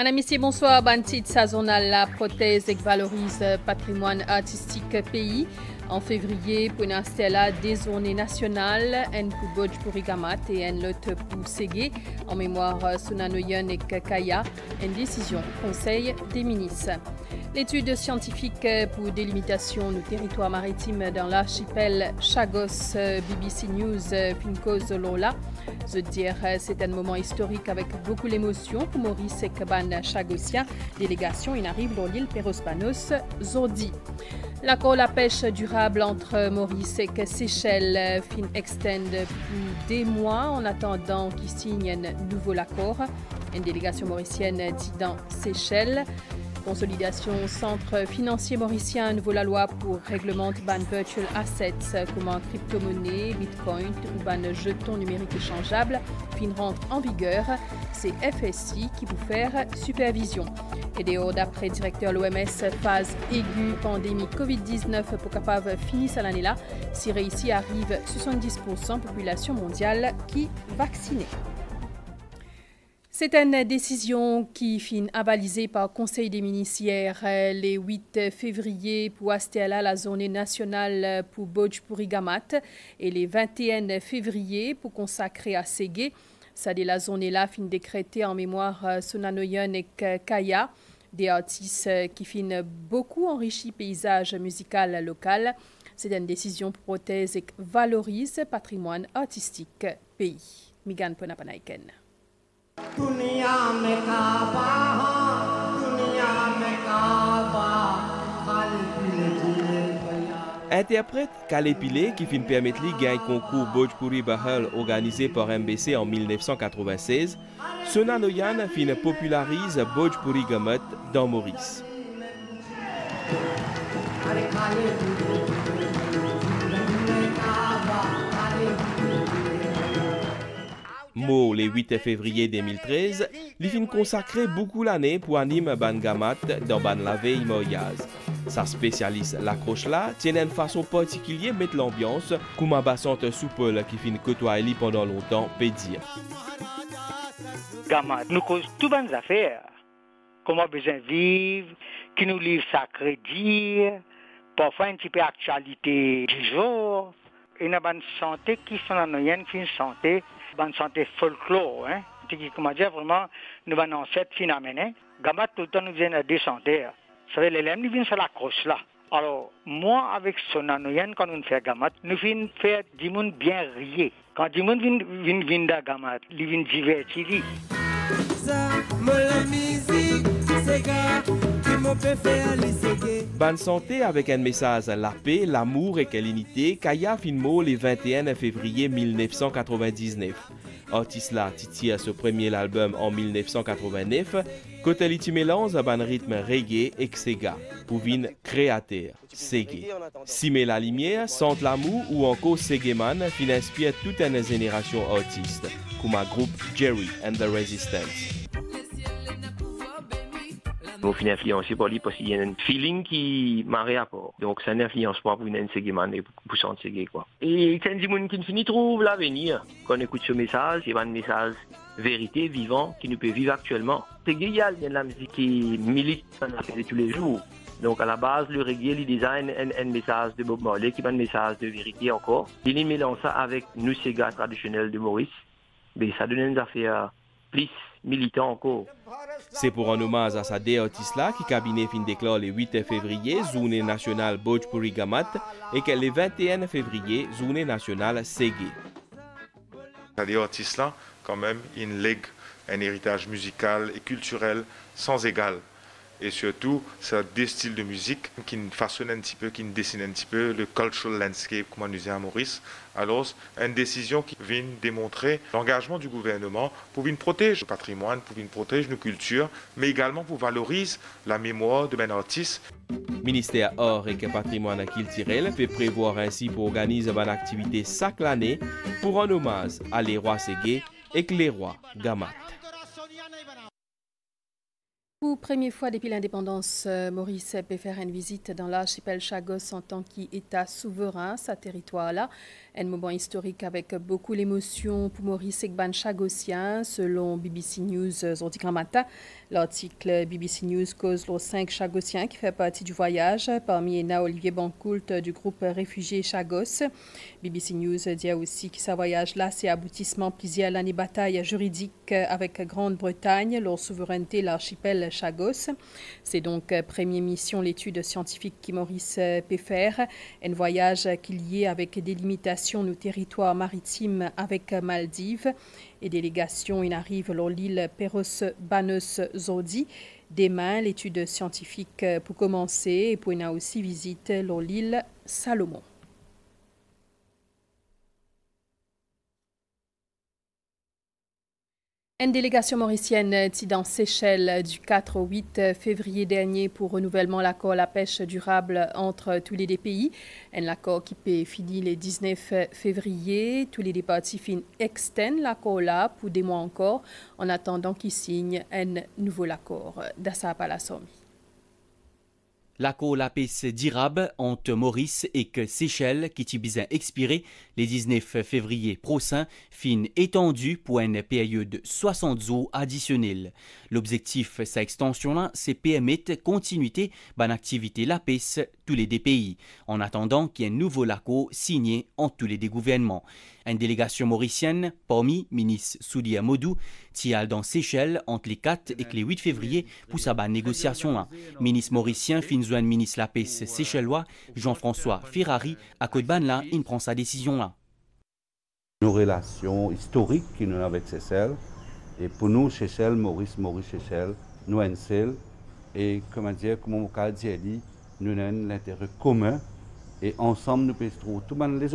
Madame, Messieurs, bonsoir. Bantit saisonnal, la prothèse et valorise patrimoine artistique pays. En février, pour la des journées nationales, en pour Bodj pour Igamat et en l'autre pour Ségué, en mémoire Sunanoyan et Kaya, en décision Conseil des ministres. L'étude scientifique pour délimitation du territoire maritime dans l'archipel Chagos, BBC News, Fincos Lola. Je veux dire, c'est un moment historique avec beaucoup d'émotion pour Maurice et Kaban Chagosien, délégation in arrive dans l'île Perospanos, Zordi. L'accord la pêche durable entre Maurice et Seychelles fin extend pour des mois en attendant qu'ils signent un nouveau accord. Une délégation mauricienne dit dans Seychelles. Consolidation centre financier mauricien nouveau la loi pour réglement ban virtual assets comme en crypto-monnaie, bitcoin ou ban jetons numériques échangeables fin rentre en vigueur. C'est FSI qui vous faire supervision. Et d'après directeur l'OMS, phase aiguë pandémie Covid-19 pour capable finir à l'année là. Si réussi arrive 70% population mondiale qui vaccinée. C'est une décision qui fin avalisée par le Conseil des ministres hier, le 8 février pour Astéala, la zone nationale pour Bodj pour Igamat, et le 21 février pour consacrer à Ségué. Ça dit la zone là fin décrétée en mémoire Sunanoyan et Kaya, des artistes qui fin beaucoup enrichi le paysage musical local. C'est une décision pour prothèse et valorise le patrimoine artistique pays. Migan Ponapanaiken. Interprète Kale Pile qui fin permettre lui gagner concours Bhojpuri Bahal organisé par MBC en 1996, Sunanoyan fin popularise Bhojpuri Gamat dans Maurice. Mo, le 8 février 2013, il fin consacré beaucoup l'année pour animer Ban Gamat dans Ban la veille Moyaz. Sa spécialiste l'accroche là tient une façon particulière de mettre l'ambiance, comme un bassante souple qui fin côtoyer pendant longtemps, peut dire. Gamat nous cause tout bonnes affaires. Comment besoin vivre, qui nous livre sa crédit, parfois un petit peu actualité du jour. Et une bonne santé qui sont en moyenne, qui santé. Bonne santé folklore, hein. Comment dire, vraiment, nous avons ancêtre fin amené. Gamat, tout le temps, nous vient de santé. Vous savez, les lames, nous viennent sur la croche là. Alors, moi, avec Sunanoyan, quand nous faisons Gamat, nous venons faire du monde bien rier. Quand du monde vient de Gamat, ils viennent divertir. Bonne santé avec un message la paix, l'amour et l'unité, Kaya Finmo le 21 février 1999. Artiste là titille ce premier album en 1989, côté l'iti mélange à un rythme reggae et Sega, pour vin créateur, Ségué. Simer la lumière, sente l'amour ou encore Séguéman, fin inspire toute une génération d'artistes, comme un groupe Jerry and the Resistance. Nous finissons influencé par lui parce qu'il y a un feeling qui m'a rapport. Donc ça n'influence pas pour une Séguéman et pour chanter Ségué quoi. Et c'est un monde qui finit trouve l'avenir. Quand on écoute ce message, c'est un message vérité, vivant, qui nous peut vivre actuellement. Ségué, il y a de la musique qui milite dans la vie de tous les jours. Donc à la base, le reggae, il design un message de Bob Marley qui est un message de vérité encore. Il mélange ça avec nous Séga traditionnels de Maurice. Mais ça donne une affaire plus militant encore. C'est pour un hommage à sa artiste là qui cabinet fin déclare le 8 février, journée nationale Bhojpuri Gamat, et que le 21 février, journée nationale Ségué. Cette artiste là, quand même, il lègue un héritage musical et culturel sans égal. Et surtout, c'est des styles de musique qui façonnent un petit peu, qui dessinent un petit peu le cultural landscape, comme on disait à Maurice. Alors, une décision qui vient démontrer l'engagement du gouvernement pour venir protéger le patrimoine, pour venir protéger nos cultures, mais également pour valoriser la mémoire de ben artistes. Ministère Or et Patrimoine culturel peut prévoir ainsi pour organiser une activité chaque année pour un hommage à les rois Ségué et les rois Gamat. Pour première fois depuis l'indépendance, Maurice peut faire une visite dans l'archipel Chagos en tant qu'État souverain, sa territoire-là. Un moment historique avec beaucoup d'émotion pour Maurice Egban Chagosien, selon BBC News aujourd'hui matin. L'article BBC News cause les 5 Chagossiens qui font partie du voyage, parmi Ena Olivier Bancoult du groupe Réfugiés Chagos. BBC News dit aussi que ce voyage-là, c'est aboutissement plusieurs années bataille juridique avec Grande-Bretagne, leur souveraineté, l'archipel Chagos. C'est donc première mission l'étude scientifique qui Maurice peut faire, un voyage qui est lié avec des limitations nos territoires maritimes avec Maldives et délégation il arrive sur l'île Peros Banos Zodi. Demain, l'étude scientifique pour commencer et pour une aussi visite sur l'île Salomon. Une délégation mauricienne est dans Seychelles du 4 au 8 février dernier pour renouvellement l'accord la pêche durable entre tous les deux pays. Un accord qui peut finir le 19 février. Tous les deux parties finissent extendent l'accord là pour des mois encore en attendant qu'ils signent un nouveau accord. Dassa Palassomi. L'accord la pêche durable entre Maurice et Seychelles qui est expiré le 19 février prochain fin étendu pour une période de 60 jours additionnels. L'objectif de cette extension-là, c'est permettre continuité de l'activité la pêche tous les deux pays, en attendant qu'il y ait un nouveau accord signé entre tous les deux gouvernements. Une délégation mauricienne, parmi ministre Soudia Modou, tient dans Seychelles entre les 4 et les 8 février pour sa négociation. Ministre mauricien fin joindre ministre la pêche séchellois Jean-François Ferrari à côté de là, il prend sa décision là. Nos relations historiques qui nous avons avec Seychelles, et pour nous, Seychelles, Maurice, Seychelles, nous sommes seuls, et comment dire, comme on dit, nous avons l'intérêt commun, et ensemble nous pouvons trouver. Les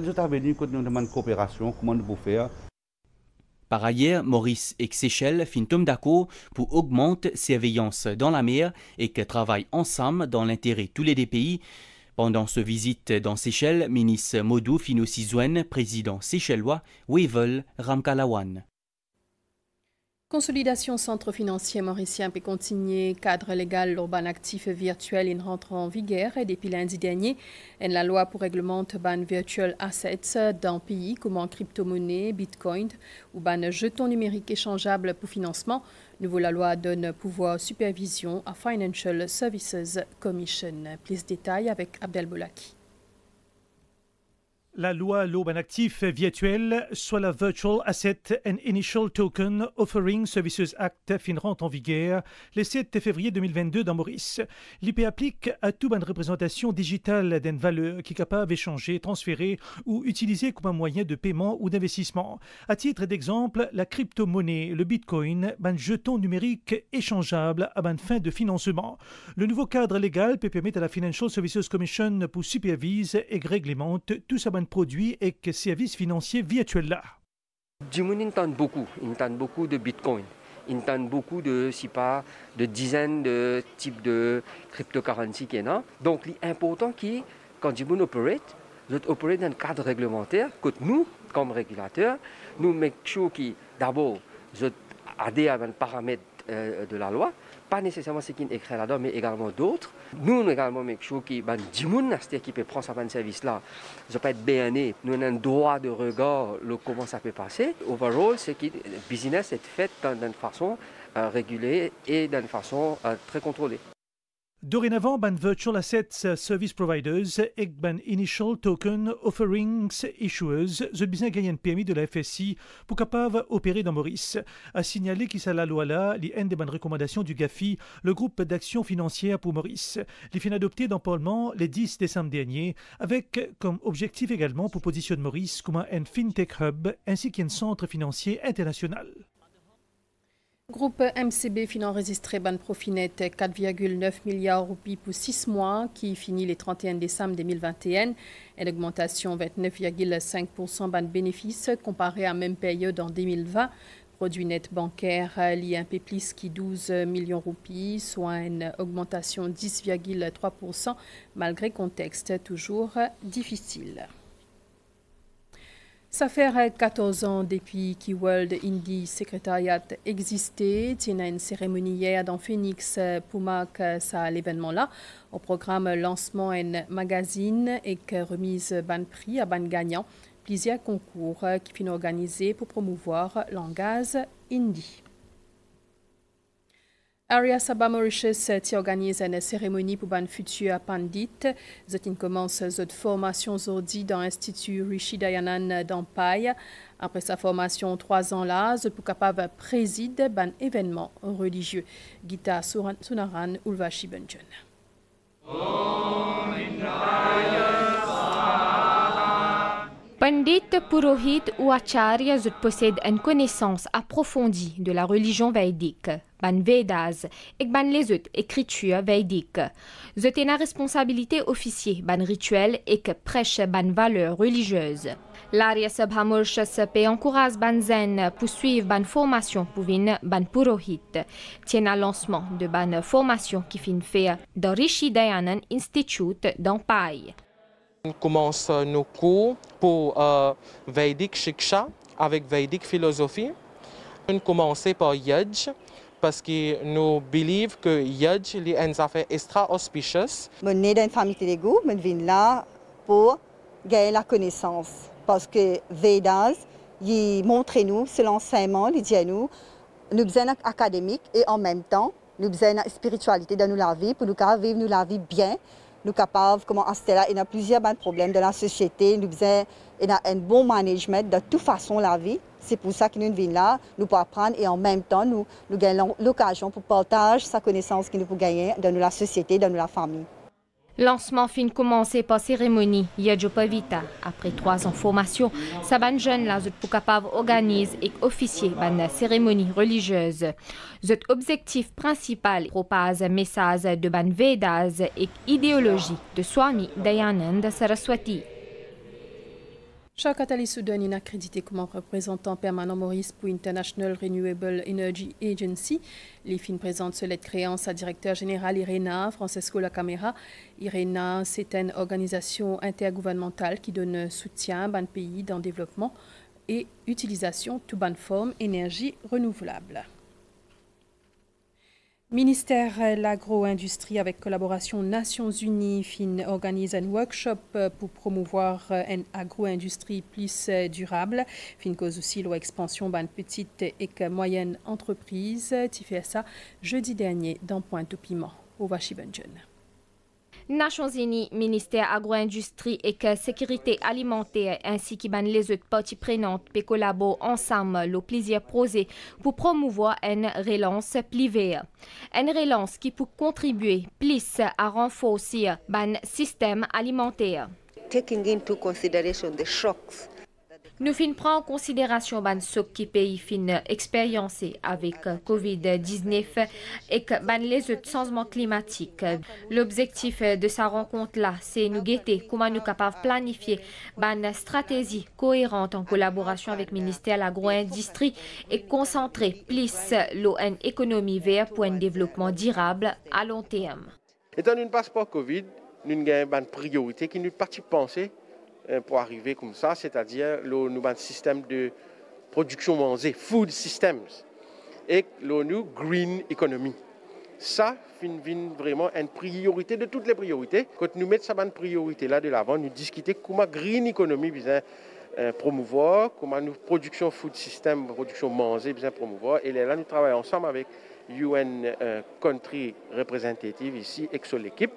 autres avenues, quand nous demandons coopération, comment nous pouvons faire. Par ailleurs, Maurice et Seychelles finissent d'accord pour augmenter surveillance dans la mer et que travaillent ensemble dans l'intérêt de tous les deux pays. Pendant ce visite dans Seychelles, ministre Modou fin aussi joindre président séchellois Wevel Ramkalawan. Consolidation centre financier mauricien peut continuer. Cadre légal l'urban actif virtuel in rentre en vigueur depuis lundi dernier. La loi pour réglementer ban virtual assets dans le pays comme en crypto-monnaie, bitcoin ou ban jetons numériques échangeables pour financement. Nouveau, la loi donne pouvoir supervision à Financial Services Commission. Plus de détails avec Abdel Boulaki. La loi l'urban actif virtuel, soit la Virtual Asset and Initial Token Offering Services Act, fin rentre en vigueur le 7 février 2022 dans Maurice. L'IP applique à toute bonne représentation digitale d'une valeur qui est capable d'échanger, transférer ou utiliser comme un moyen de paiement ou d'investissement. À titre d'exemple, la crypto-monnaie, le bitcoin, un jeton numérique échangeable à une fin de financement. Le nouveau cadre légal peut permettre à la Financial Services Commission pour superviser et réglemente tout ça produits et services financiers virtuels là. Du monde entend beaucoup de bitcoin, entend beaucoup de dizaines de types de cryptocurrency qu'il y en a. Donc l'important qui quand du monde opérate dans un cadre réglementaire, que nous comme régulateurs, nous make sure qui d'abord adhère à un paramètre de la loi, pas nécessairement ce qui est écrit là-dedans, mais également d'autres. Nous également make sure qui du monde qui peut prendre ce service là, ça peut être BNE, nous avons un droit de regard comment ça peut passer. Overall, c'est que le business est fait d'une façon régulée et d'une façon très contrôlée. Dorénavant, ban Virtual Assets Service Providers et ban Initial Token Offerings Issuers, the business gagne un permis de la FSI pour capable opérer dans Maurice. A signaler qu'il s'est la loi là, les des bonnes recommandations du GAFI, le groupe d'action financière pour Maurice. Les fin adopté dans le Parlement le 10 décembre dernier, avec comme objectif également pour positionner Maurice comme un FinTech Hub ainsi qu'un centre financier international. Groupe MCB finit enregistré ban profit net 4,9 milliards de roupies pour 6 mois qui finit le 31 décembre 2021. Une augmentation de 29,5% ban bénéfices comparé à la même période en 2020. Produit net bancaire lié un peu plus qui 12 millions de roupies, soit une augmentation de 10,3% malgré contexte toujours difficile. Ça fait 14 ans depuis que World Indie Secretariat existait. Il y a une cérémonie hier dans Phoenix pour marquer l'événement-là. Au programme lancement un magazine et remise ban prix à ban gagnant. Plusieurs concours qui sont organisés pour promouvoir le langage hindi. Arya Sabha Mauritius organise une cérémonie pour ban futur pandit. Zotin commence cette formation aujourd'hui dans l'Institut Rishi Dayanand d'Ampai. Après sa formation 3 ans là, Zot pour capable préside ban événement religieux. Gita Sunaran Ulvashi Benjon. Pandit, Purohit ou Acharya possèdent une connaissance approfondie de la religion védique, ban Vedas, et ban les autres écritures védiques. Ils ont une responsabilité officielle ban rituel et que prêche ban valeurs religieuses. L'Arya Sabha Mauritius peut encourager ban zen pour suivre ban formation pour venir ban Purohit. Tient un lancement de ban formation qui fin fait dans Rishi Dayanand Institute d'Ampai. On commence nos cours pour Vedic Shiksha avec Vedic Philosophie. On commence par Yaj parce que nous believons que Yaj est une affaire extra auspicieuse. Je suis né dans une famille télégo, je viens là pour gagner la connaissance. Parce que Vedas, il montre nous, c'est l'enseignement, il dit à nous, nous besoin académique et en même temps, nous besoin de spiritualité dans la vie pour nous vivre la vie bien. Nous sommes capables, comme Astella, il y a plusieurs problèmes dans la société. Nous avons un bon management de toute façon la vie. C'est pour ça que nous venons là, nous pouvons apprendre et en même temps, nous gagnons l'occasion pour partager sa connaissance que nous pouvons gagner dans la société, dans la famille. Lancement fin commencé par cérémonie Yajopavita. Après 3 ans de formation, Saban jeune là pour capable organise et officier une cérémonie religieuse. Zot objectif principal propage message de ban Vedas et idéologie de Swami Dayanand Saraswati. Shaukat Ali Soudan est accrédité comme représentant permanent Maurice pour International Renewable Energy Agency. Les films présentent sur lettre créance à directeur général IRENA, Francesco Lacamera. IRENA, c'est une organisation intergouvernementale qui donne soutien à un pays dans le développement et utilisation de bonnes formes énergie renouvelable. Ministère de l'agro-industrie avec collaboration Nations Unies organise un workshop pour promouvoir une agro-industrie plus durable. Fin cause aussi l'expansion d'une petite et moyenne entreprise. Tu fais ça jeudi dernier dans Pointe-au-Piment au Vachibenjon. Nations Unies, ministère agro-industrie et sécurité alimentaire ainsi que les autres parties prenantes peuvent collaborer ensemble le plaisir prosé pour promouvoir une relance privée. Une relance qui peut contribuer plus à renforcer le système alimentaire. Taking into consideration the shocks. Nous prenons en considération ce qui pays fin expériencé avec COVID-19 et les autres changements climatiques. L'objectif de sa rencontre-là, c'est nous guetter comment nous capables de planifier une stratégie cohérente en collaboration avec le ministère de l'agro-industrie et concentrer plus l'économie verte pour un développement durable à long terme. Étant un passeport COVID, nous avons une priorité qui nous partie penser pour arriver comme ça, c'est-à-dire nous avons un système de production manger, food systems, et nous green economy. Ça vient vraiment une priorité de toutes les priorités. Quand nous mettons cette priorité-là de l'avant, nous discutons comment green economy besoin promouvoir, comment nous production food system, production manger besoin promouvoir. Et là, nous travaillons ensemble avec UN Country Representative ici, et sur l'équipe.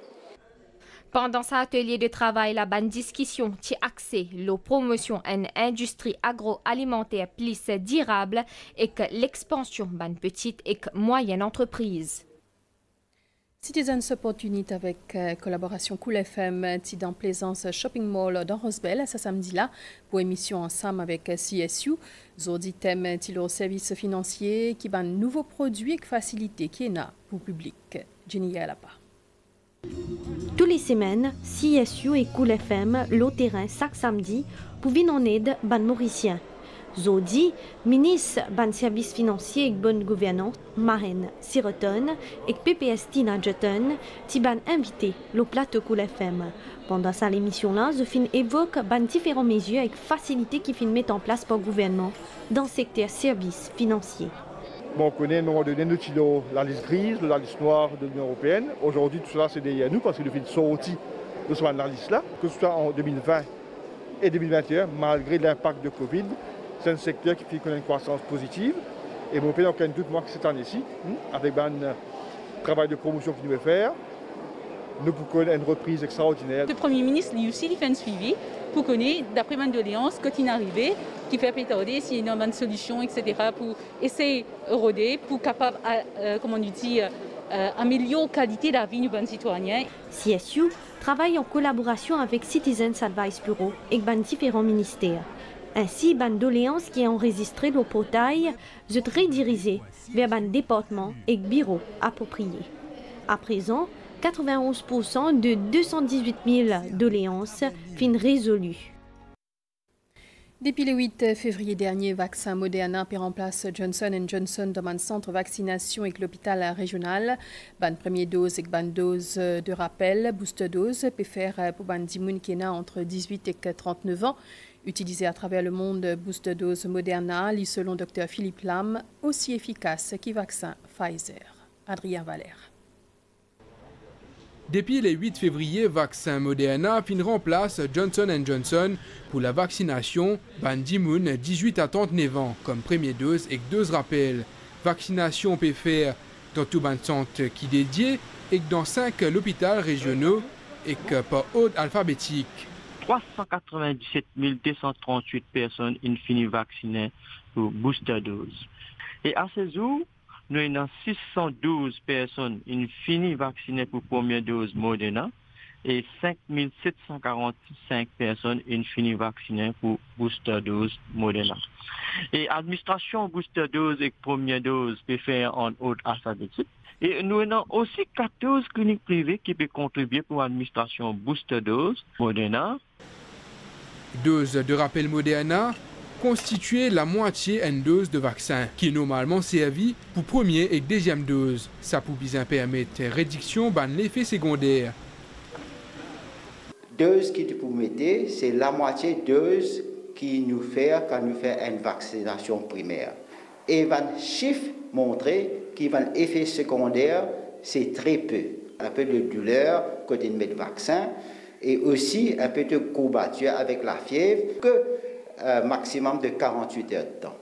Pendant cet atelier de travail, la bonne discussion qui axée la promotion d'une industrie agroalimentaire plus durable et que l'expansion d'une petite et moyenne entreprise. Citizens Support Unit avec collaboration Cool FM dans Plaisance Shopping Mall dans Rosebel ce samedi-là pour émission ensemble avec CSU. Zodi thème le service financier qui va nouveaux produits et facilités qui est là pour le public. Jenny Yalapa. Tous les semaines, CSU et Cool FM, l'eau terrain chaque samedi, pour venir en aide ban Mauriciens. Zodi, ministre ban service financier et bonne gouvernance, Marine Siroton et PPS Tina Jutton, ti ban invité le plateau Cool FM. Pendant ça l'émission-là, je fin évoque ban différentes mesures avec facilité qui fin mettre en place par le gouvernement dans le secteur services financiers. Bon, on connaît, nous avons donné la liste grise, la liste noire de l'Union européenne. Aujourd'hui, tout cela, c'est derrière nous parce que nous avons sorti de ce la liste-là, que ce soit en 2020 et 2021, malgré l'impact de Covid. C'est un secteur qui connaît une croissance positive. Et mon pays n'a aucun doute, moi, que cette année-ci, avec un travail de promotion qu'il nous veut faire, nous pouvons connaître une reprise extraordinaire. Le Premier ministre, lui aussi, il fait un suivi pour connaître, d'après ma doléance, quand il est arrivé, qui fait pétarder s'il y a une solution, etc., pour essayer de roder, pour capable, comment on dit, améliorer la qualité de la vie de nos citoyens. CSU travaille en collaboration avec Citizens Advice Bureau et différents ministères. Ainsi, ban doléances qui est enregistré au portail, je redirigé vers ban département et bureau approprié. À présent, 91% de 218 000 doléances fin résolues. Depuis le 8 février dernier, vaccin Moderna puis remplace Johnson & Johnson dans un centre de vaccination avec l'hôpital régional. Ban première dose et ban dose de rappel, booster dose, peut faire pour ban dimoun qui est entre 18 et 39 ans. Utilisé à travers le monde, booster dose Moderna, lit selon Dr Philippe Lam, aussi efficace que vaccin Pfizer. Adrien Valère. Depuis le 8 février, vaccin Moderna fin remplace Johnson & Johnson pour la vaccination Bandimoun 18 à 39 ans comme première dose et dose rappel. Vaccination peut faire dans tout le centre qui est dédié et dans 5 hôpitaux régionaux et par ordre alphabétique. 397 238 personnes ont fini vaccinées pour booster dose. Et à ce jour, nous avons 612 personnes qui ont fini vaccinées pour première dose Moderna et 5745 personnes qui ont fini vaccinées pour booster dose Moderna. Et administration booster dose et première dose peut faire en ordre alphabétique. Et nous avons aussi 14 cliniques privées qui peuvent contribuer pour l'administration booster dose Moderna. Dose de rappel Moderna constituait la moitié d'une dose de vaccin qui est normalement servie pour première et deuxième dose. Ça peut bien permettre réduction de l'effet secondaire. Dose qui vous mettez, c'est la moitié dose qui nous fait quand nous faisons une vaccination primaire. Et un chiffre montrer qu'un effet secondaire, c'est très peu. Un peu de douleur quand on met le vaccin et aussi un peu de courbature avec la fièvre que maximum de 48 heures de temps.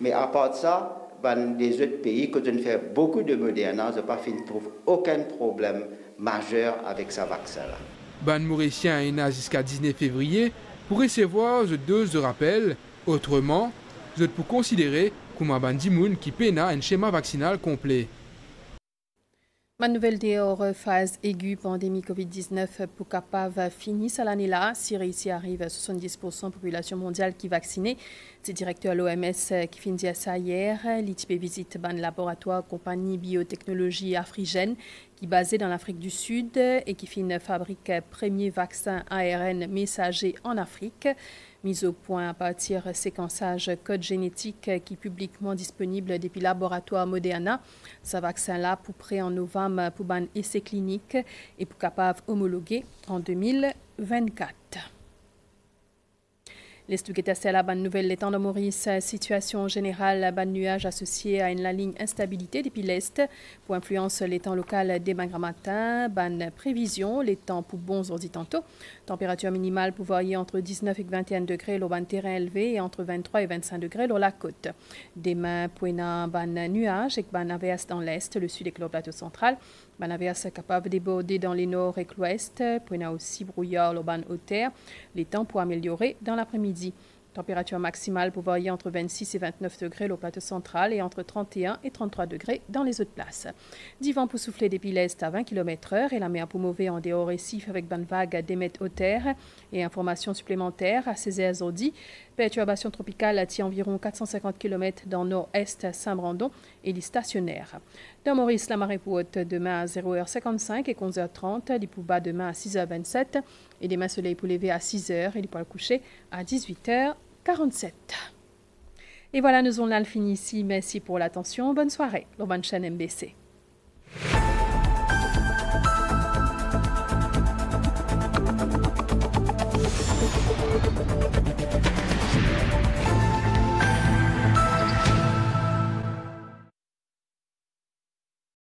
Mais à part de ça, dans les autres pays, quand on fait beaucoup de Moderna, je ne trouve aucun problème majeur avec ce vaccin-là. Ban Mauricien est jusqu'à 19 février pour recevoir une dose de rappel. Autrement, vous pouvez considérer comme un bandimoun qui peine un schéma vaccinal complet. Ma nouvelle dehors phase aiguë pandémie Covid-19 pour capable finir cette année-là. Si réussi arrive à 70% de la population mondiale qui est vaccinée. C'est directeur de l'OMS qui finit ça hier. L'ITP visite un laboratoire compagnie biotechnologie africaine qui est basé dans l'Afrique du Sud et qui fabrique premier vaccin ARN messager en Afrique. Mise au point à partir séquençage code génétique qui est publiquement disponible depuis le laboratoire Moderna. Ce vaccin-là pour prêt en novembre pour un essai clinique et pour capable homologuer en 2024. L'Estouguetasset la bonne nouvelle, l'étang de Maurice, situation générale, ban nuage associé à une ligne instabilité depuis l'Est. Pour influence l'étang local dès matin, ban prévision, l'étang pour bons ordi tantôt. Température minimale pour varier entre 19 et 21 degrés au ban terrain élevé et entre 23 et 25 degrés sur la côte. Demain, pour un ban nuage et ban averse dans l'Est, le sud et le plateau central. Ban averse capable de déborder dans les nord et l'ouest. Pour aussi brouillard au ban haute-terre. Les temps pour améliorer dans l'après-midi. Température maximale pour varier entre 26 et 29 degrés au plateau central et entre 31 et 33 degrés dans les autres places. Divan pour souffler depuis l'est à 20 km/h et la mer pour mauvais en dehors récif avec bonne vague des mètres haute terre. Et information supplémentaire à 16h aujourd'hui. Perturbation tropicale à environ 450 km dans nord-est Saint-Brandon et les stationnaires. Dans Maurice, la marée pour haute demain à 0h55 et 11h30, les pour bas demain à 6h27 et demain soleil pour lever à 6h et les pour le coucher à 18h47. Et voilà, nous avons là fini ici. Merci pour l'attention. Bonne soirée. L'Urban chaîne MBC.